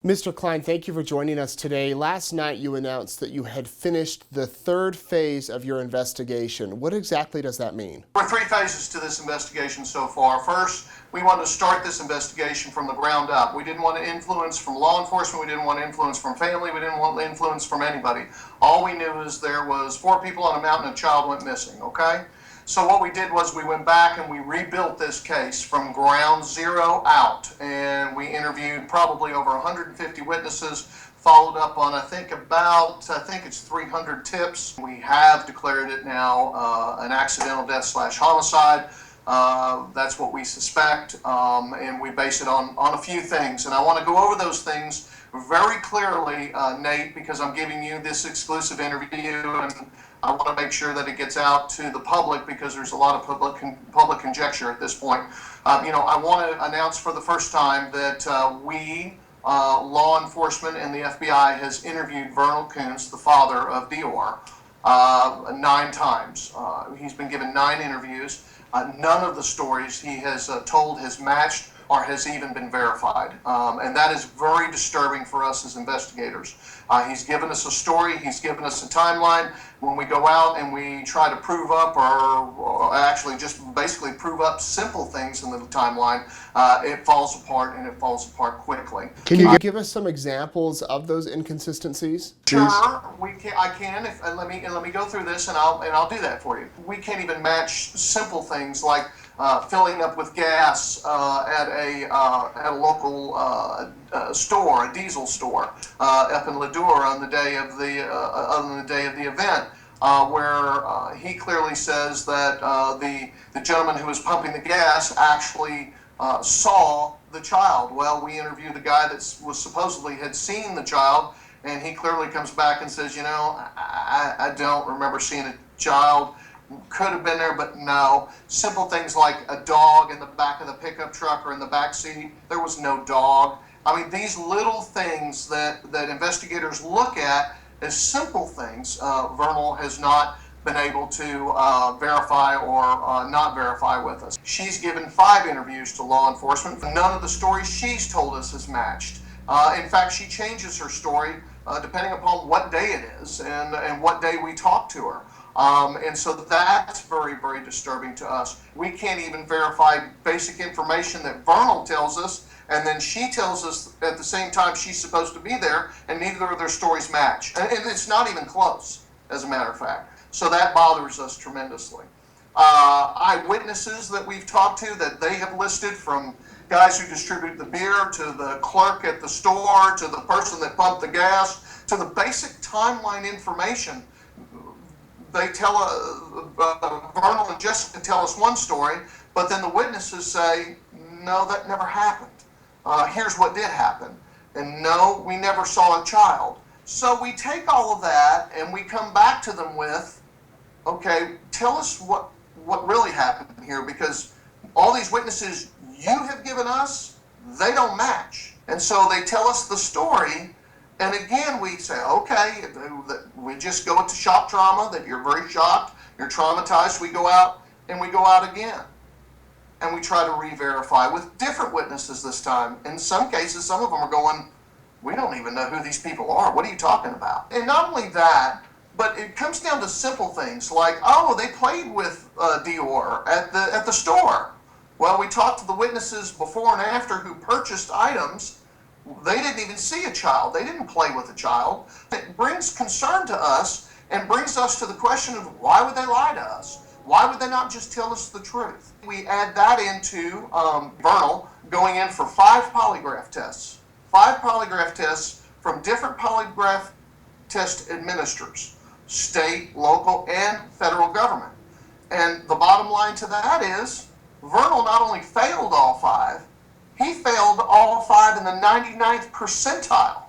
Mr. Klein, thank you for joining us today. Last night you announced that you had finished the third phase of your investigation. What exactly does that mean? There were three phases to this investigation so far. First, we wanted to start this investigation from the ground up. We didn't want influence from law enforcement. We didn't want influence from family. We didn't want influence from anybody. All we knew is there was 4 people on a mountain and a child went missing, okay? So what we did was we went back and we rebuilt this case from ground zero out, and we interviewed probably over 150 witnesses, followed up on I think it's 300 tips. We have declared it now an accidental death / homicide. That's what we suspect, and we base it on a few things. And I want to go over those things very clearly, Nate, because I'm giving you this exclusive interview, and I want to make sure that it gets out to the public because there's a lot of public conjecture at this point. I want to announce for the first time that we, law enforcement and the FBI, has interviewed Vernal Kunz, the father of DeOrr, 9 times. He's been given 9 interviews. None of the stories he has told has matched or has even been verified. And that is very disturbing for us as investigators. He's given us a story, he's given us a timeline. When we go out and we try to prove up or actually just basically prove up simple things in the timeline, it falls apart, and it falls apart quickly. Can you give us some examples of those inconsistencies? Sure, I can. Let me go through this, and I'll do that for you. We can't even match simple things like filling up with gas at a local store, a diesel store, up in Ladure on the day of the event, where he clearly says that the gentleman who was pumping the gas actually saw the child. Well, we interviewed the guy that was supposedly had seen the child, and he clearly comes back and says, I don't remember seeing a child. Could have been there, but no. Simple things like a dog in the back of the pickup truck or in the back seat. There was no dog. I mean, these little things that investigators look at as simple things, Vernal has not been able to verify or not verify with us. She's given 5 interviews to law enforcement. None of the stories she's told us has matched. In fact, she changes her story depending upon what day it is and what day we talk to her. And so that's very, very disturbing to us. We can't even verify basic information that Vernal tells us, and then she tells us at the same time she's supposed to be there, and neither of their stories match. And it's not even close, as a matter of fact. So that bothers us tremendously. Eyewitnesses that we've talked to that they have listed, from guys who distribute the beer to the clerk at the store to the person that pumped the gas to the basic timeline information. They tell Vernal and Jessica tell us one story, but then the witnesses say, no, that never happened. Here's what did happen. And no, we never saw a child. So we take all of that and we come back to them with, okay, tell us what really happened here, because all these witnesses you have given us, they don't match. And so they tell us the story. And again, we say, okay, we just go into shock trauma, that you're very shocked, you're traumatized. We go out and we go out again. And we try to re-verify with different witnesses this time. In some cases, some of them are going, we don't even know who these people are. What are you talking about? And not only that, but it comes down to simple things like, oh, they played with DeOrr at the store. Well, we talked to the witnesses before and after who purchased items. They didn't even see a child. They didn't play with a child. It brings concern to us and brings us to the question of, why would they lie to us? Why would they not just tell us the truth? We add that into Vernal going in for 5 polygraph tests. 5 polygraph tests from different polygraph test administrators, state, local, and federal government. And the bottom line to that is, Vernal not only failed all 5, he failed all 5 in the 99th percentile.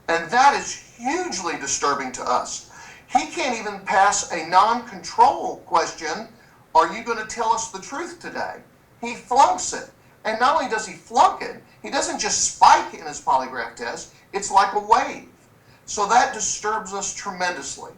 And that is hugely disturbing to us. He can't even pass a non-control question, are you going to tell us the truth today? He flunks it. And not only does he flunk it, he doesn't just spike in his polygraph test, it's like a wave. So that disturbs us tremendously.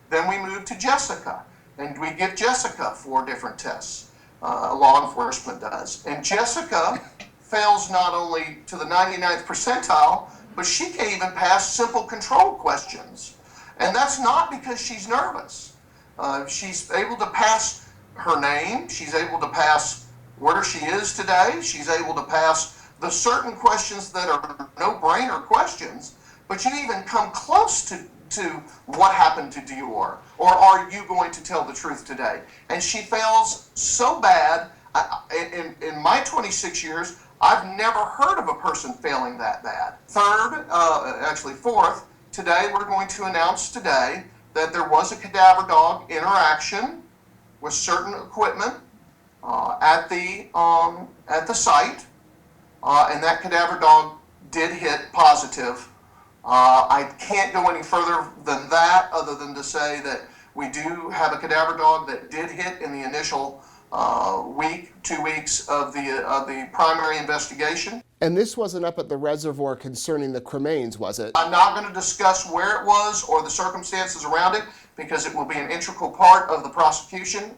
Then we move to Jessica, and we give Jessica 4 different tests. Law enforcement does. And Jessica fails not only to the 99th percentile, but she can't even pass simple control questions. And that's not because she's nervous. She's able to pass her name. She's able to pass where she is today. She's able to pass the certain questions that are no-brainer questions, but you didn't even come close to what happened to DeOrr, or are you going to tell the truth today? And she fails so bad. In my 26 years, I've never heard of a person failing that bad. Fourth, today we're going to announce today that there was a cadaver dog interaction with certain equipment at the site, and that cadaver dog did hit positive. I can't go any further than that, other than to say that we do have a cadaver dog that did hit in the initial week, 2 weeks of the primary investigation. And this wasn't up at the reservoir concerning the cremains, was it? I'm not going to discuss where it was or the circumstances around it, because it will be an integral part of the prosecution,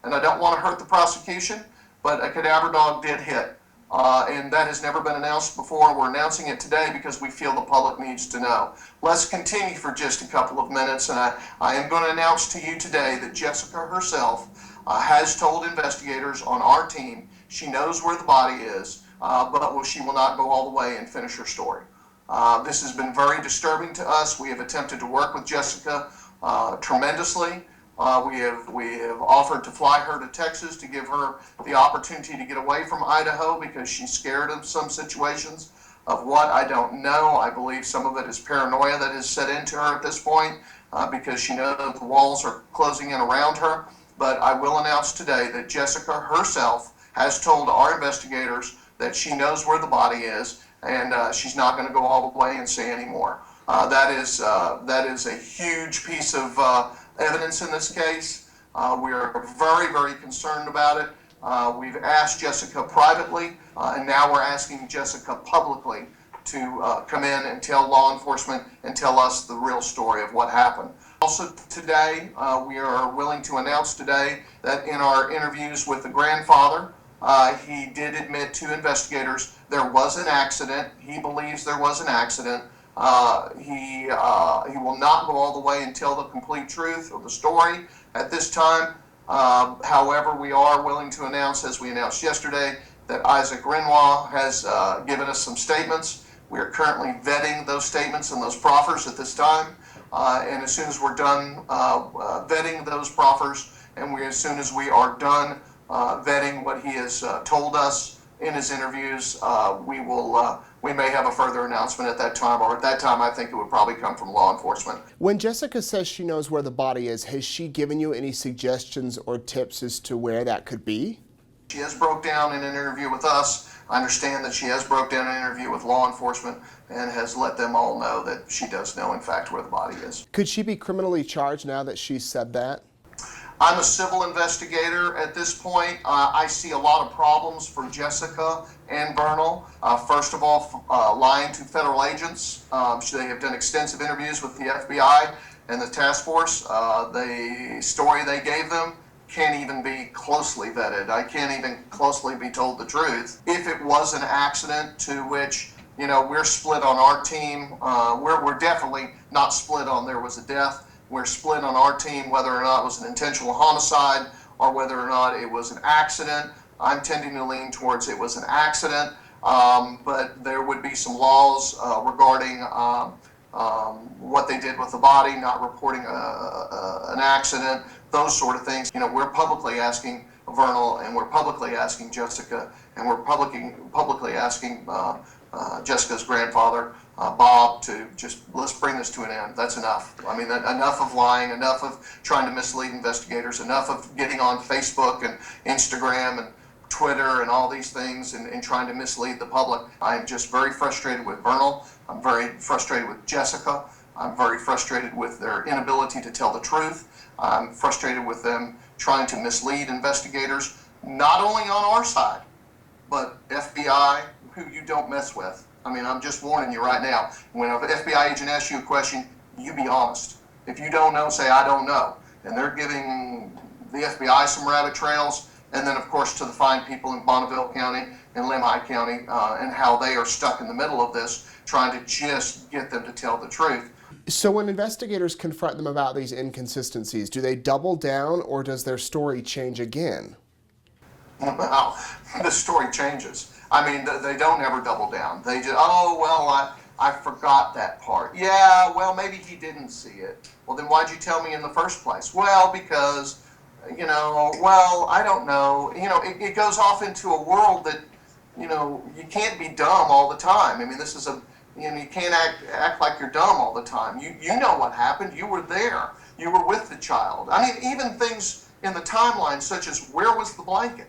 and I don't want to hurt the prosecution, but a cadaver dog did hit. And that has never been announced before. We're announcing it today because we feel the public needs to know. Let's continue for just a couple of minutes, and I am going to announce to you today that Jessica herself has told investigators on our team she knows where the body is, but she will not go all the way and finish her story. This has been very disturbing to us. We have attempted to work with Jessica tremendously. We have offered to fly her to Texas to give her the opportunity to get away from Idaho because she's scared of some situations. Of what, I don't know. I believe some of it is paranoia that has set into her at this point because she knows the walls are closing in around her. But I will announce today that Jessica herself has told our investigators that she knows where the body is, and she's not going to go all the way and say any more. That is a huge piece of evidence in this case. We are very, very concerned about it. We've asked Jessica privately, and now we're asking Jessica publicly to come in and tell law enforcement and tell us the real story of what happened. Also today, we are willing to announce today that in our interviews with the grandfather, he did admit to investigators there was an accident. He believes there was an accident. He will not go all the way and tell the complete truth of the story at this time. However, we are willing to announce, as we announced yesterday, that Isaac Renoir has given us some statements. We are currently vetting those statements and those proffers at this time. And as soon as we're done vetting those proffers, and as soon as we are done vetting what he has told us in his interviews, we may have a further announcement at that time, or at that time I think it would probably come from law enforcement. When Jessica says she knows where the body is, has she given you any suggestions or tips as to where that could be? She has broke down in an interview with us. I understand that she has broke down in an interview with law enforcement and has let them all know that she does know, in fact, where the body is. Could she be criminally charged now that she's said that? I'm a civil investigator at this point. I see a lot of problems for Jessica and Vernal. First of all, lying to federal agents. They have done extensive interviews with the FBI and the task force. The story they gave them can't even be closely vetted. I can't even closely be told the truth. If it was an accident to which, we're split on our team, we're definitely not split on there was a death. We're split on our team whether or not it was an intentional homicide or whether or not it was an accident. I'm tending to lean towards it was an accident, but there would be some laws regarding what they did with the body, not reporting an accident, those sort of things. We're publicly asking Vernal, and we're publicly asking Jessica, and we're publicly asking Jessica's grandfather, Bob, to just, let's bring this to an end. That's enough. I mean, enough of lying, enough of trying to mislead investigators, enough of getting on Facebook and Instagram and Twitter and all these things and trying to mislead the public. I'm just very frustrated with Vernal. I'm very frustrated with Jessica. I'm very frustrated with their inability to tell the truth. I'm frustrated with them trying to mislead investigators, not only on our side, but FBI, who you don't mess with. I mean, I'm just warning you right now. When an FBI agent asks you a question, you be honest. If you don't know, say, I don't know. And they're giving the FBI some rabbit trails, and then, of course, to the fine people in Bonneville County and Lemhi County, and how they are stuck in the middle of this, trying to just get them to tell the truth. So when investigators confront them about these inconsistencies, do they double down or does their story change again? Well, the story changes. I mean, they don't ever double down. They just, oh, well, I forgot that part. Yeah, well, maybe he didn't see it. Well, then why'd you tell me in the first place? Well, because, well, I don't know. It goes off into a world that, you can't be dumb all the time. I mean, this is you can't act like you're dumb all the time. You know what happened. You were there. You were with the child. I mean, even things in the timeline such as where was the blanket?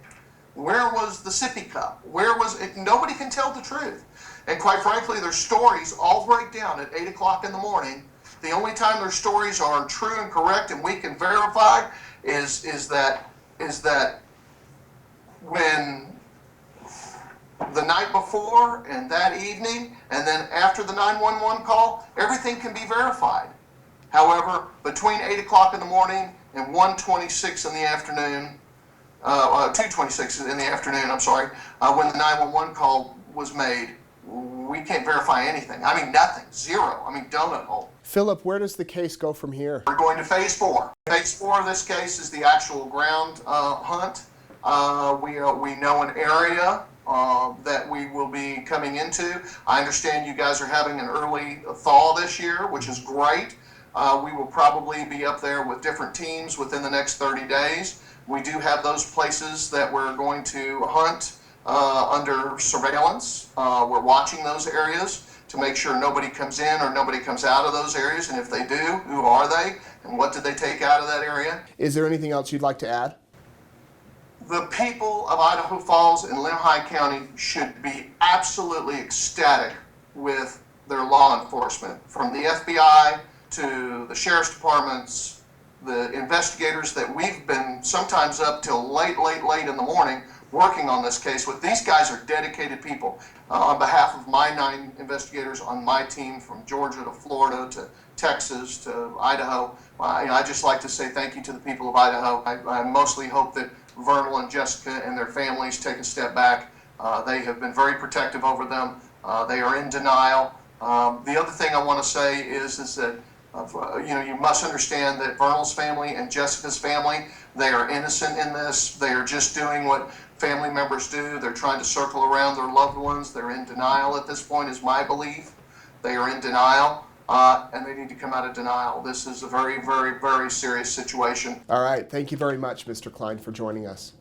Where was the sippy cup? Where was it? Nobody can tell the truth. And quite frankly, their stories all break down at 8 o'clock in the morning. The only time their stories are true and correct and we can verify is that when the night before and that evening and then after the 911 call, everything can be verified. However, between 8 o'clock in the morning and 1:26 in the afternoon, 2:26 in the afternoon, I'm sorry, when the 911 call was made, we can't verify anything. I mean, nothing, zero. I mean, donut hole. Philip, where does the case go from here? We're going to phase 4. Phase 4 of this case is the actual ground hunt. We know an area that we will be coming into. I understand you guys are having an early thaw this year, which is great. We will probably be up there with different teams within the next 30 days. We do have those places that we're going to hunt under surveillance. We're watching those areas to make sure nobody comes in or nobody comes out of those areas. And if they do, who are they and what did they take out of that area? Is there anything else you'd like to add? The people of Idaho Falls and Lemhi County should be absolutely ecstatic with their law enforcement, from the FBI to the sheriff's departments, the investigators that we've been sometimes up till late in the morning working on this case with. These guys are dedicated people. On behalf of my 9 investigators on my team, from Georgia to Florida to Texas to Idaho, I just like to say thank you to the people of Idaho. I mostly hope that Vernal and Jessica and their families take a step back. They have been very protective over them. They are in denial. The other thing I want to say is that you must understand that Vernal's family and Jessica's family, they are innocent in this. They are just doing what family members do. They're trying to circle around their loved ones. They're in denial at this point, is my belief. They are in denial, and they need to come out of denial. This is a very, very, very serious situation. All right. Thank you very much, Mr. Klein, for joining us.